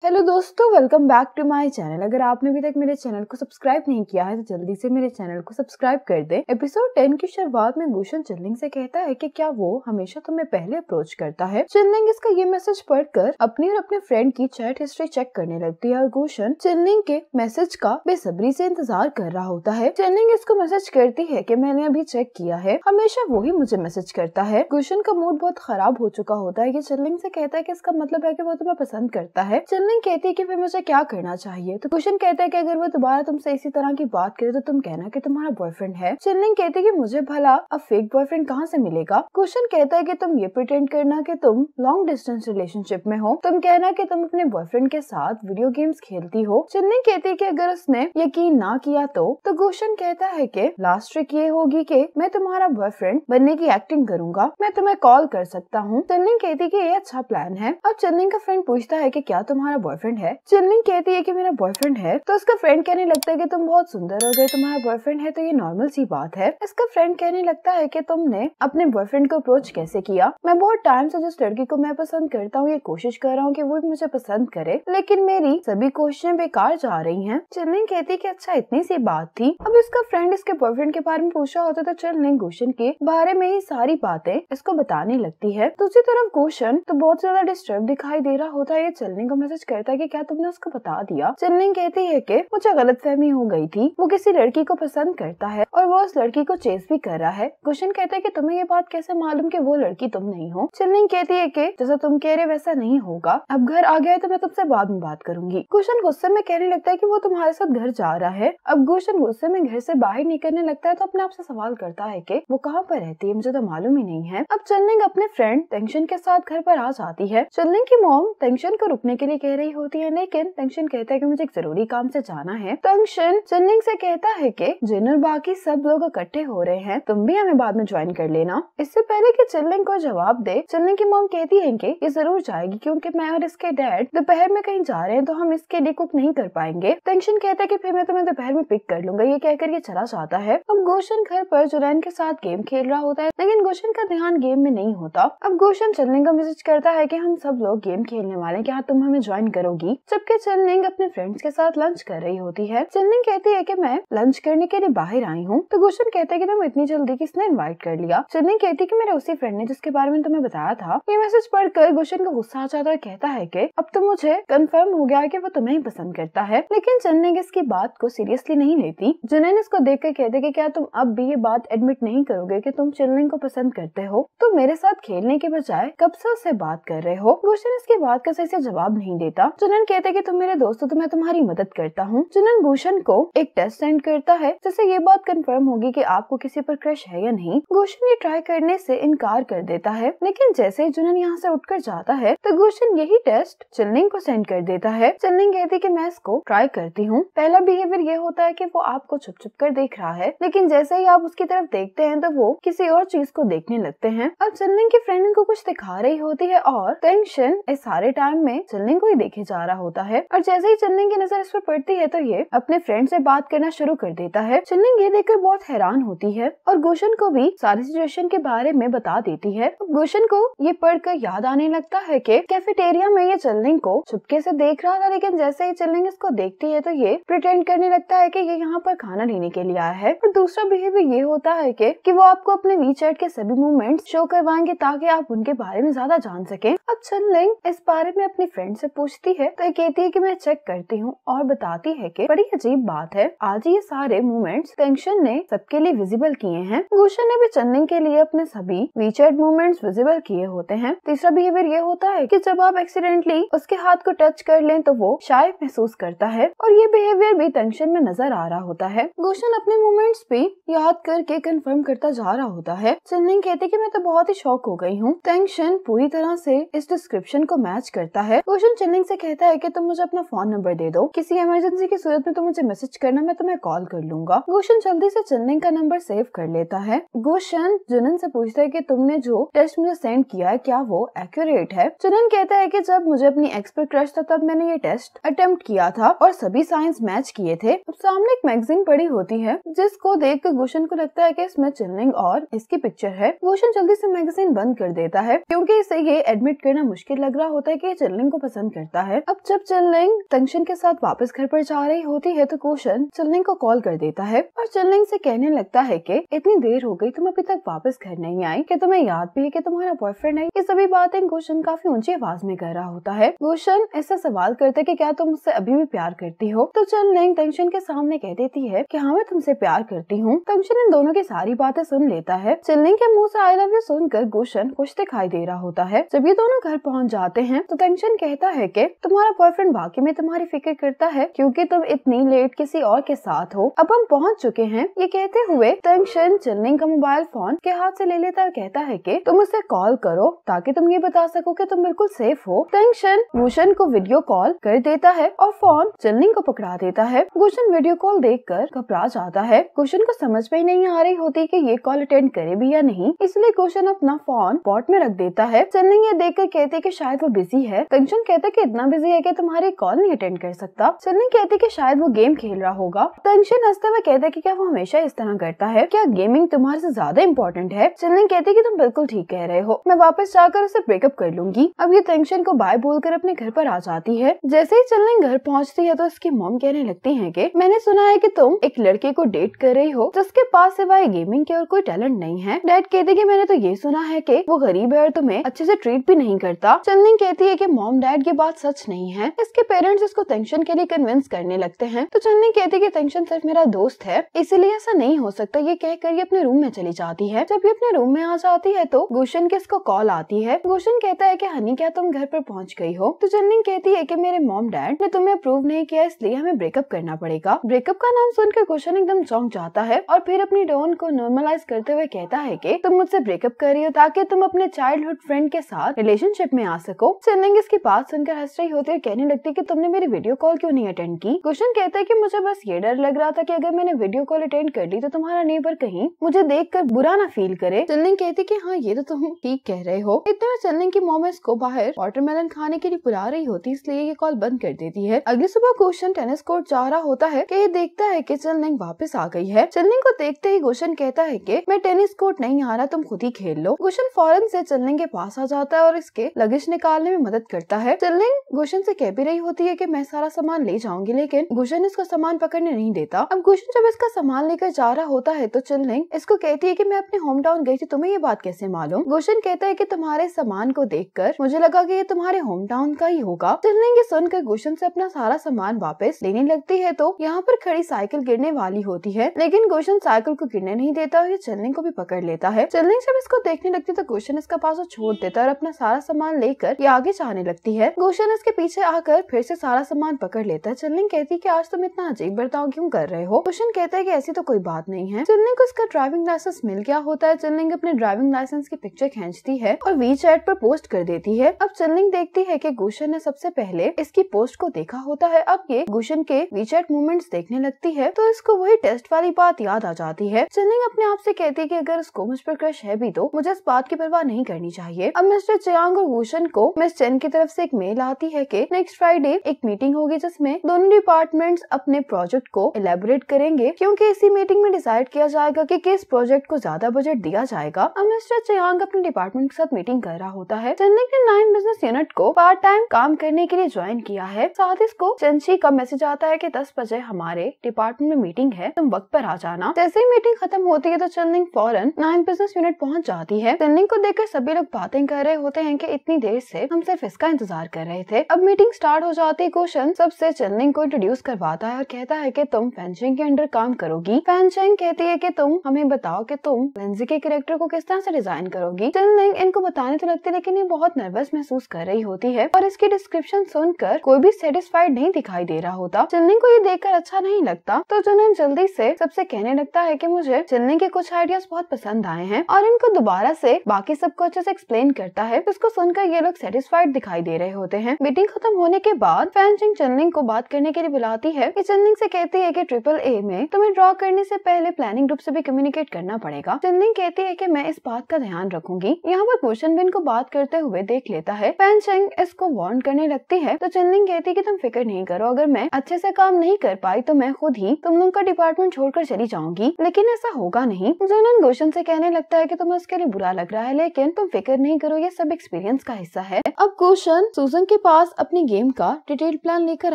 Hello दोस्तों, welcome back to my channel. अगर आपने अभी तक मेरे चैनल को सब्सक्राइब नहीं किया है तो जल्दी से मेरे चैनल को सब्सक्राइब कर दे। एपिसोड 10 की शुरुआत में गुशन चिनलिंग से कहता है कि क्या वो हमेशा तुम्हें पहले अप्रोच करता है। चिनलिंग इसका ये मैसेज पढ़कर अपनी और अपने फ्रेंड की चैट हिस्ट्री चेक करने लगती है और गुशन चिनलिंग के मैसेज का बेसब्री से इंतजार कर रहा होता है। चिनलिंग इसको मैसेज करती है कि मैंने अभी चेक किया है, हमेशा वो ही मुझे मैसेज करता है। गुशन का मूड बहुत खराब हो चुका होता है कि चिनलिंग से कहता है कि इसका मतलब है कि वो तुम्हें पसंद करता है। चिनलिंग कहती है कि फिर मुझे क्या करना चाहिए, तो गुशन कहता है कि अगर वो दोबारा तुमसे इसी तरह की बात करे तो तुम कहना कि तुम्हारा बॉयफ्रेंड है। चिनलिंग कहती है कि मुझे भला अब फेक बॉयफ्रेंड कहाँ से मिलेगा। गुशन कहता है कि तुम ये प्रिटेंड करना कि तुम लॉन्ग डिस्टेंस रिलेशनशिप में हो, तुम कहना कि तुम अपने बॉयफ्रेंड के साथ वीडियो गेम्स खेलती हो। चिनलिंग कहती है कि अगर उसने यकीन ना किया तो गुशन कहता है कि लास्ट ट्रिक ये होगी कि मैं तुम्हारा बॉयफ्रेंड बनने की एक्टिंग करूंगा, मैं तुम्हें कॉल कर सकता हूँ। चिनलिंग कहती है कि ये अच्छा प्लान है। अब चिनलिंग का फ्रेंड पूछता है कि क्या तुम्हारा बॉयफ्रेंड है। चिनलिंग कहती है कि मेरा बॉयफ्रेंड है, तो उसका फ्रेंड कहने लगता है कि तुम बहुत सुंदर हो, अगर तुम्हारा बॉयफ्रेंड है तो ये नॉर्मल सी बात है। इसका फ्रेंड कहने लगता है कि तुमने अपने बॉयफ्रेंड को अप्रोच कैसे किया। मैं बहुत टाइम से जिस लड़की को मैं पसंद करता हूँ ये कोशिश कर रहा हूँ कि वो भी मुझे पसंद करे, लेकिन मेरी सभी कोशिशें बेकार जा रही हैं। चिनलिंग कहती है कि अच्छा इतनी सी बात थी। अब इसका फ्रेंड इसके बॉयफ्रेंड के बारे में पूछा होता तो चिनलिंग गुशन के बारे में ही सारी बातें इसको बताने लगती है। दूसरी तरफ गुशन तो बहुत ज्यादा डिस्टर्ब दिखाई दे रहा होता है। ये चिनलिंग को मैसेज करता है कि क्या तुमने उसको बता दिया। चिनलिंग कहती है कि मुझे गलतफहमी हो गई थी, वो किसी लड़की को पसंद करता है और वो उस लड़की को चेस भी कर रहा है। गुशन कहता है कि तुम्हें ये बात कैसे मालूम कि वो लड़की तुम नहीं हो। चिनलिंग कहती है कि जैसा तुम कह रहे वैसा नहीं होगा, अब घर आ गया है तो मैं तुमसे बाद में बात करूंगी। गुशन गुस्से में कहने लगता है कि वो तुम्हारे साथ घर जा रहा है। अब गुशन गुस्से में घर से बाहर निकलने लगता है तो अपने आप से सवाल करता है कि वो कहाँ पर रहती है, मुझे तो मालूम ही नहीं है। अब चिनलिंग अपने फ्रेंड टेंशन के साथ घर पर आ जाती है। चिनलिंग की मॉम टेंशन को रुकने के लिए कह रही होती है, लेकिन टेंशन कहता है कि मुझे एक जरूरी काम से जाना है। टेंशन चिनलिंग से कहता है कि जिन और बाकी सब लोग इकट्ठे हो रहे हैं, तुम भी हमें बाद में ज्वाइन कर लेना। इससे पहले कि चिनलिंग को जवाब दे, चिनलिंग की मॉम कहती है कि ये जरूर जाएगी क्योंकि मैं और इसके डैड दोपहर में कहीं जा रहे हैं तो हम इसके लिए कुक नहीं कर पाएंगे। टेंशन कहता है कि फिर मैं तुम्हें दोपहर में पिक कर लूंगा। ये कहकर ये चला जाता है। अब गुशन घर पर जुनैन के साथ गेम खेल रहा होता है, लेकिन गुशन का ध्यान गेम में नहीं होता। अब गुशन चिनलिंग को मैसेज करता है कि हम सब लोग गेम खेलने वाले हैं, क्या तुम हमें ज्वाइन करोगी। जबकि चिनलिंग अपने फ्रेंड्स के साथ लंच कर रही होती है। चिनलिंग कहती है कि मैं लंच करने के लिए बाहर आई हूँ, तो गुशन कहता है कि तुम इतनी जल्दी किसने इनवाइट कर लिया। चिनलिंग कहती है कि मेरे उसी फ्रेंड ने जिसके बारे में तुम्हें बताया था। ये मैसेज पढ़कर गुशन को गुस्सा आ जाता है, कहता है कि अब तो मुझे कंफर्म हो गया है कि वो तुम्हें ही पसंद करता है। लेकिन चिनलिंग इसकी बात को सीरियसली नहीं लेती। जुनैन इसको देखकर कहते हैं कि क्या तुम अब भी ये बात एडमिट नहीं करोगे कि तुम चिनलिंग को पसंद करते हो, तो मेरे साथ खेलने के बजाय कब से उससे बात कर रहे हो। गुशन इसकी बात का सही से जवाब नहीं देता। जुनैन कहते कि तुम मेरे दोस्त हो तो मैं तुम्हारी मदद करता हूँ। जुनैन गुशन को एक टेस्ट सेंड करता है जिससे ये बात कंफर्म होगी कि आपको किसी पर क्रश है या नहीं। गुशन ये ट्राई करने से इनकार कर देता है, लेकिन जैसे ही जुनैन यहाँ से उठकर जाता है तो गुशन यही टेस्ट चिनलिंग को सेंड कर देता है। चिनलिंग कहती है कि मैं इसको ट्राई करती हूँ। पहला बिहेवियर ये होता है कि वो आपको छुप छुप कर देख रहा है, लेकिन जैसे ही आप उसकी तरफ देखते हैं तो वो किसी और चीज को देखने लगते हैं। अब चिनलिंग की फ्रेंड इनको कुछ दिखा रही होती है और टेंशन इस सारे टाइम में चिनलिंग को ही देखे जा रहा होता है। और जैसे ही चिनलिंग की नजर इस पर पड़ती है तो ये अपने फ्रेंड से बात करना शुरू कर देता है। चिनलिंग ये देखकर बहुत हैरान होती है और गुशन को भी सारी सिचुएशन के बारे में बता देती है। गुशन को ये पढ़कर याद आने लगता है कि कैफेटेरिया में ये चिनलिंग को चुपके से देख रहा था, लेकिन जैसे ही चिनलिंग इसको देखती है तो ये प्रिटेंड करने लगता है कि ये यहाँ पर खाना लेने के लिए आया है। और दूसरा बिहेवियर ये होता है कि वो आपको अपने वीचैट के सभी मूवमेंट्स शो करवाएंगे ताकि आप उनके बारे में ज्यादा जान सकें। अब चिनलिंग इस बारे में अपनी फ्रेंड से पूछती है तो ये कहती है कि मैं चेक करती हूँ और बताती है कि बड़ी अजीब बात है, आज ये सारे मूवमेंट्स टेंशन ने सबके लिए विजिबल किए हैं। गुशन ने भी चिनलिंग के लिए अपने सभी वीचैट मूवमेंट्स विजिबल किए होते हैं। तीसरा बिहेवियर ये होता है कि जब आप एक्सीडेंटली उसके हाथ को टच कर लें तो वो शाय महसूस करता है और ये बिहेवियर भी टेंशन में नजर आ रहा होता है। गुशन अपने मूवमेंट्स भी याद करके कंफर्म करता जा रहा होता है। चिनलिंग कहती है कि मैं तो बहुत ही शॉक हो गई हूँ। टेंशन पूरी तरह से इस डिस्क्रिप्शन को मैच करता है। गुशन चिनलिंग से कहता है कि तुम मुझे अपना फोन नंबर दे दो, किसी इमरजेंसी की सूरत में तुम मुझे मैसेज करना, मैं तुम्हें कॉल कर लूंगा। गुशन जल्दी से चिनलिंग का नंबर सेव कर लेता है। गुशन जुनैन से पूछता है कि तुमने जो टेस्ट मुझे सेंड किया है क्या वो एक्यूरेट है। जुनैन कहता है कि जब मुझे अपनी एक्स पर क्रश था तब मैंने ये टेस्ट अटेम्प्ट किया था और सभी साइंस मैच किए थे। अब सामने एक मैगजीन पड़ी होती है जिसको देखकर गुशन को लगता है कि इसमें चिनलिंग और इसकी पिक्चर है। गुशन जल्दी से मैगजीन बंद कर देता है क्योंकि इसे ये एडमिट करना मुश्किल लग रहा होता है कि चिनलिंग को पसंद करता करता है। अब जब चिनलिंग तंगशन के साथ वापस घर पर जा रही होती है तो गुशन चिनलिंग को कॉल कर देता है और चिनलिंग से कहने लगता है कि इतनी देर हो गई, तुम अभी तक वापस घर नहीं आई, क्या तुम्हें याद भी है कि तुम्हारा बॉयफ्रेंड है? ये सभी बातें गुशन काफी ऊंची आवाज में कर रहा होता है। गुशन ऐसा सवाल करता है कि क्या तुम मुझसे अभी भी प्यार करती हो? तो चिनलिंग तंगशन के सामने कह देती है कि हाँ, मैं तुमसे प्यार करती हूँ। तंगशन इन दोनों की सारी बातें सुन लेता है। चिनलिंग के मुंह से आई लव यू सुनकर गुशन खुश दिखाई दे रहा होता है। जब ये दोनों घर पहुँच जाते हैं तो तंगशन कहता है कि तुम्हारा बॉयफ्रेंड वाकई में तुम्हारी फिक्र करता है क्योंकि तुम इतनी लेट किसी और के साथ हो। अब हम पहुंच चुके हैं। ये कहते हुए तंगशन चिनलिंग का मोबाइल फोन के हाथ से ले लेता है, कहता है कि तुम उसे कॉल करो ताकि तुम ये बता सको कि तुम बिल्कुल सेफ हो। तंगशन गुशन को वीडियो कॉल कर देता है और फोन चिनलिंग को पकड़ा देता है। गुशन वीडियो कॉल देखकर घबरा जाता है। गुशन को समझ में नहीं आ रही होती कि ये कॉल अटेंड करे भी या नहीं, इसलिए गुशन अपना फोन पॉट में रख देता है। चिनलिंग ये देखकर कहते है कि शायद वो बिजी है। तंगशन कहता है कि इतना बिजी है कि तुम्हारी कॉल नहीं अटेंड कर सकता। चिनलिंग कहती है कि शायद वो गेम खेल रहा होगा। तंगशन हंसते हुए कहता है कि क्या वो हमेशा इस तरह करता है? क्या गेमिंग तुम्हारे से ज्यादा इम्पोर्टेंट है? चिनलिंग कहती है कि तुम बिल्कुल ठीक कह रहे हो, मैं वापस जाकर उसे ब्रेकअप कर लूंगी। अब ये तंगशन को बाय बोलकर अपने घर पर आ जाती है। जैसे ही चिनलिंग घर पहुंचती है तो उसकी मॉम कहने लगती है कि मैंने सुना है कि तुम एक लड़के को डेट कर रही हो जिसके पास सिवाय गेमिंग के और कोई टैलेंट नहीं है। डैड कहते कि मैंने तो ये सुना है कि वो गरीब है और तुम्हें अच्छे से ट्रीट भी नहीं करता। चिनलिंग कहती है कि मॉम डैड ये बात सच नहीं है। इसके पेरेंट्स इसको तंगशन के लिए कन्विंस करने लगते हैं। तो चिनलिंग कहती है कि तंगशन सिर्फ मेरा दोस्त है, इसलिए ऐसा नहीं हो सकता। ये कहकर ये अपने रूम में चली जाती है। जब ये अपने रूम में आ जाती है तो गुशन की इसको कॉल आती है। गुशन कहता है कि हनी क्या तुम घर पर पहुंच गई हो? तो चिनलिंग कहती है कि मेरे मॉम डैड ने तुम्हें अप्रूव नहीं किया, इसलिए हमें ब्रेकअप करना पड़ेगा। ब्रेकअप का नाम सुनकर गुशन एकदम चौंक जाता है और फिर अपनी टोन को नॉर्मलाइज करते हुए कहता है कि तुम मुझसे ब्रेकअप कर रही हो ताकि तुम अपने चाइल्डहुड फ्रेंड के साथ रिलेशनशिप में आ सको। चिनलिंग इसकी बात सुनकर हंस रही होती है और कहने लगती है कि तुमने मेरी वीडियो कॉल क्यों नहीं अटेंड की? गुशन कहता है कि मुझे बस ये डर लग रहा था कि अगर मैंने वीडियो कॉल अटेंड कर ली तो तुम्हारा नेबर कहीं मुझे देखकर बुरा ना फील करे। चिनलिंग कहती कि हाँ, ये तो तुम ठीक कह रहे हो। इतने में चिनलिंग की मॉम इसको बाहर वाटरमेलन खाने के लिए बुला रही होती, इसलिए ये कॉल बंद कर देती है। अगली सुबह गुशन टेनिस कोर्ट जा रहा होता है कि ये देखता है कि चिनलिंग वापस आ गई है। चिनलिंग को देखते ही गुशन कहता है कि मैं टेनिस कोर्ट नहीं आ रहा, तुम खुद ही खेल लो। गुशन फौरन से चिनलिंग के पास आ जाता है और इसके लगेज निकालने में मदद करता है। चिनलिंग गुशन से कह भी रही होती है कि मैं सारा सामान ले जाऊंगी, लेकिन गुशन इसको सामान पकड़ने नहीं देता। अब गुशन जब इसका सामान लेकर जा रहा होता है तो चिनलिंग इसको कहती है कि मैं अपने होम टाउन गई थी, तुम्हें ये बात कैसे मालूम? गुशन कहता है कि तुम्हारे सामान को देखकर मुझे लगा कि ये तुम्हारे होम टाउन का ही होगा। चिनलिंग ये सुनकर गुशन से अपना सारा सामान वापस लेने लगती है तो यहाँ पर खड़ी साइकिल गिरने वाली होती है, लेकिन गुशन साइकिल को गिरने नहीं देता और ये चिनलिंग को भी पकड़ लेता है। चिनलिंग जब इसको देखने लगती है तो गुशन इसका पास छोड़ देता है और अपना सारा सामान लेकर ये आगे जाने लगती है। गुशन इसके पीछे आकर फिर से सारा सामान पकड़ लेता है। चिनलिंग कहती है कि आज तुम इतना अजीब बर्ताव क्यों कर रहे हो? गुशन कहता है कि ऐसी तो कोई बात नहीं है। चिनलिंग को इसका ड्राइविंग लाइसेंस मिल गया होता है। चिनलिंग अपने ड्राइविंग लाइसेंस की पिक्चर खींचती है और वीचैट पर पोस्ट कर देती है। अब चिनलिंग देखती है कि गुशन ने सबसे पहले इसकी पोस्ट को देखा होता है। अब ये गुशन के वीचैट मूवमेंट्स देखने लगती है तो इसको वही टेस्ट वाली बात याद आ जाती है। चिनलिंग अपने आप से कहती है कि अगर उसको मुझ पर क्रश है भी तो मुझे इस बात की परवाह नहीं करनी चाहिए। अब मिस्टर चियांग और गुशन को मिस चेन की तरफ से एक मेल आती है कि नेक्स्ट फ्राइडे एक मीटिंग होगी जिसमें दोनों डिपार्टमेंट्स अपने प्रोजेक्ट को एलेबोरेट करेंगे, क्योंकि इसी मीटिंग में डिसाइड किया जाएगा कि किस प्रोजेक्ट को ज्यादा बजट दिया जाएगा। अब मिस्टर चियांग अपने डिपार्टमेंट के साथ मीटिंग कर रहा होता है। चिनलिंग ने 9 बिजनेस यूनिट को पार्ट टाइम काम करने के लिए ज्वाइन किया है। साथ इसको चंची का मैसेज आता है कि 10 बजे हमारे डिपार्टमेंट में मीटिंग है, तुम वक्त पर आ जाना। जैसे ही मीटिंग खत्म होती है तो चिनलिंग फौरन 9 बिजनेस यूनिट पहुंच जाती है। चिनलिंग को देखकर सभी लोग बातें कर रहे होते हैं कि इतनी देर से हम सिर्फ इसका इंतजार कर रहे थे। अब मीटिंग स्टार्ट हो जाती है। गुशन सबसे चिनलिंग को इंट्रोड्यूस करवाता है और कहता है कि तुम फैंचिंग के अंडर काम करोगी। फैंचिंग कहती है कि तुम हमें बताओ कि तुम लिंजी के कैरेक्टर को किस तरह से डिजाइन करोगी। चिनलिंग इनको बताने तो लगती है, लेकिन ये बहुत नर्वस महसूस कर रही होती है और इसकी डिस्क्रिप्शन सुनकर कोई भी सेटिस्फाइड नहीं दिखाई दे रहा होता। चिनलिंग को ये देखकर अच्छा नहीं लगता तो जुनन जल्दी से सबसे कहने लगता है कि मुझे चिनलिंग के कुछ आइडियाज बहुत पसंद आए हैं और इनको दोबारा से बाकी सबको अच्छे से एक्सप्लेन करता है। इसको सुनकर ये लोग सेटिस्फाइड दिखाई दे रहे होते हैं। मीटिंग खत्म होने के बाद फैंचिंग चिनलिंग को बात करने के लिए बुलाती है। चिनलिंग से कहती है कि AAA में तुम्हें ड्रॉ करने से पहले प्लानिंग ग्रुप से भी कम्युनिकेट करना पड़ेगा। चिनलिंग कहती है कि मैं इस बात का ध्यान रखूंगी। यहाँ पर गुशन भी इनको बात करते हुए देख लेता है। फैंचिंग इसको वार्न करने लगती है तो चिनलिंग कहती है कि तुम फिक्र नहीं करो, अगर मैं अच्छे से काम नहीं कर पाई तो मैं खुद ही तुम लोगों का डिपार्टमेंट छोड़कर चली जाऊंगी, लेकिन ऐसा होगा नहीं। जुनन गुशन से कहने लगता है कि तुम्हें उसके लिए बुरा लग रहा है, लेकिन तुम फिक्र नहीं करो, ये सब एक्सपीरियंस का हिस्सा है। अब गुशन सूजन के पास अपनी गेम का डिटेल प्लान लेकर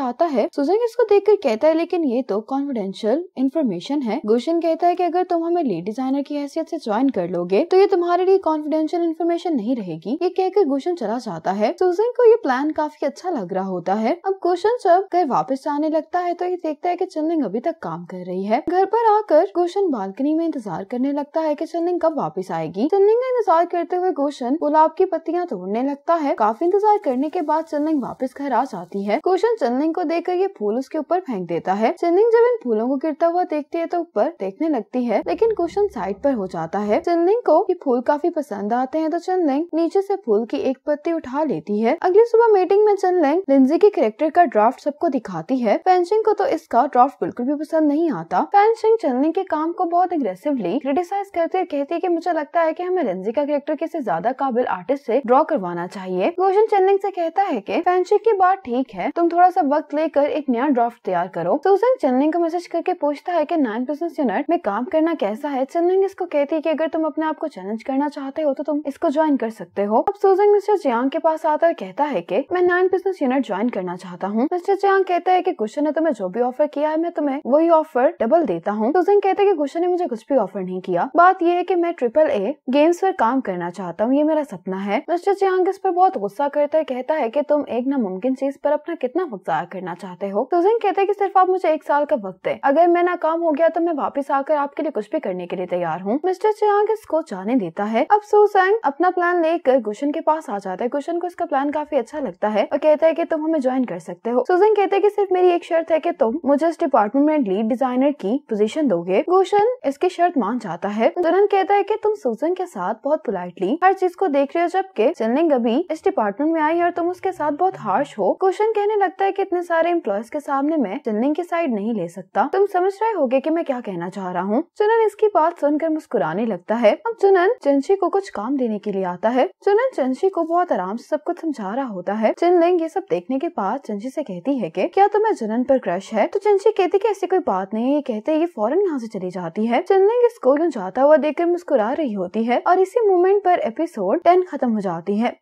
आता है। सुजंग इसको देखकर कहता है लेकिन ये तो कॉन्फिडेंशियल इंफॉर्मेशन है। गुशन कहता है कि अगर तुम हमें लीड डिजाइनर की हैसियत से ज्वाइन कर लोगे तो ये तुम्हारे लिए कॉन्फिडेंशियल इंफॉर्मेशन नहीं रहेगी। ये कहकर गुशन चला जाता है। सुजंग को ये प्लान काफी अच्छा लग रहा होता है। अब गुशन जब घर वापस आने लगता है तो ये देखता है कि चनलिंग अभी तक काम कर रही है। घर पर आकर गुशन बालकनी में इंतजार करने लगता है कि चनलिंग कब वापस आएगी। चनलिंग का इंतजार करते हुए गुशन गुलाब की पत्तियां तोड़ने लगता है। काफी इंतजार करने के बाद चनलिंग वापस घर आ जाती है। गुशन चनलिंग को देखकर ये फूल उसके ऊपर फेंक देता है। चनलिंग जब इन फूलों को गिरता हुआ देखती है तो ऊपर देखने लगती है, लेकिन गुशन साइड पर हो जाता है। चनलिंग को ये फूल काफी पसंद आते हैं तो चनलिंग नीचे से फूल की एक पत्ती उठा लेती है। अगली सुबह मीटिंग में चनलिंग लिंजी के कैरेक्टर का ड्राफ्ट सबको दिखाती है। फैंशिंग को तो इसका ड्राफ्ट बिल्कुल भी पसंद नहीं आता। फैंशिंग चनलिंग के काम को बहुत एग्रेसिवली क्रिटिसाइज करते हुए कहती है कि मुझे लगता है कि हमें लिंजी का कैरेक्टर किसी ज्यादा काबिल आर्टिस्ट से ड्रॉ करवाना चाहिए। गुशन चनलिंग से कहता है कि फैंशिंग की बात ठीक है, तुम थोड़ा सा वक्त लेकर एक नया ड्राफ्ट तैयार करो। सुजन चनलिंग को मैसेज करके पूछता है कि 9 बिजनेस यूनिट में काम करना कैसा है। चनलिंग इसको कहती है कि अगर तुम अपने आप को चैलेंज करना चाहते हो तो तुम इसको ज्वाइन कर सकते हो। अब सुजन मिस्टर जियांग के पास आता है, कहता है कि मैं 9 बिजनेस यूनिट ज्वाइन करना चाहता हूँ। मिस्टर जियांग कहता है कि गुशन ने तुम्हें जो भी ऑफर किया है मैं तुम्हें वही ऑफर डबल देता हूँ। सुजन कहता है कि गुशन ने मुझे कुछ भी ऑफर नहीं किया, बात यह है कि मैं AAA गेम्स पर काम करना चाहता हूँ, ये मेरा सपना है। मिस्टर जियांग इस पर बहुत गुस्सा करता है, कहता है कि तुम एक नामुमकिन चीज पर अपना कितना वक्त जाया करना चाहते हो। सुजन कहता है कि सिर्फ आप मुझे 1 साल का वक्त है, अगर मैं नाकाम हो गया तो मैं वापस आकर आपके लिए कुछ भी करने के लिए तैयार हूँ। मिस्टर जियांग इसको जाने देता है। अब सुजन अपना प्लान लेकर गुशन के पास आ जाता है। गुशन को इसका प्लान काफी अच्छा लगता है और कहता है कि तुम हमें ज्वाइन कर सकते हो। सुजन कहते हैं कि सिर्फ मेरी एक शर्त है कि तुम मुझे इस डिपार्टमेंट में लीड डिजाइनर की पोजीशन दोगे। गुशन इसकी शर्त मान जाता है। दुल्हन कहता है कि तुम सुजन के साथ बहुत पोलाइटली हर चीज को देख रहे हो, जबकि चनलिंग अभी इस डिपार्टमेंट में आई है और तुम उसके साथ बहुत हार्श हो। गुशन कहने लगता है कि इतने सारे एम्प्लॉयज के सामने मैं चनलिंग की साइड नहीं ले सकता। तुम समझ रहे होगे कि मैं क्या कहना चाह रहा हूँ। चुनन इसकी बात सुनकर मुस्कुराने लगता है। अब चुनन चंशी को कुछ काम देने के लिए आता है। चुनन चंशी को बहुत आराम से सब कुछ समझा रहा होता है। चनलिंग ये सब देखने के बाद चंशी से कहती है कि क्या तुम्हें चुनन पर क्रश है? तो चंशी कहती कि ऐसी कोई बात नहीं है। ये कहते ये फौरन यहाँ से चली जाती है। चनलिंग इसको यूं जाता हुआ देखकर मुस्कुरा रही होती है और इसी मोमेंट पर एपिसोड 10 खत्म हो जाती है।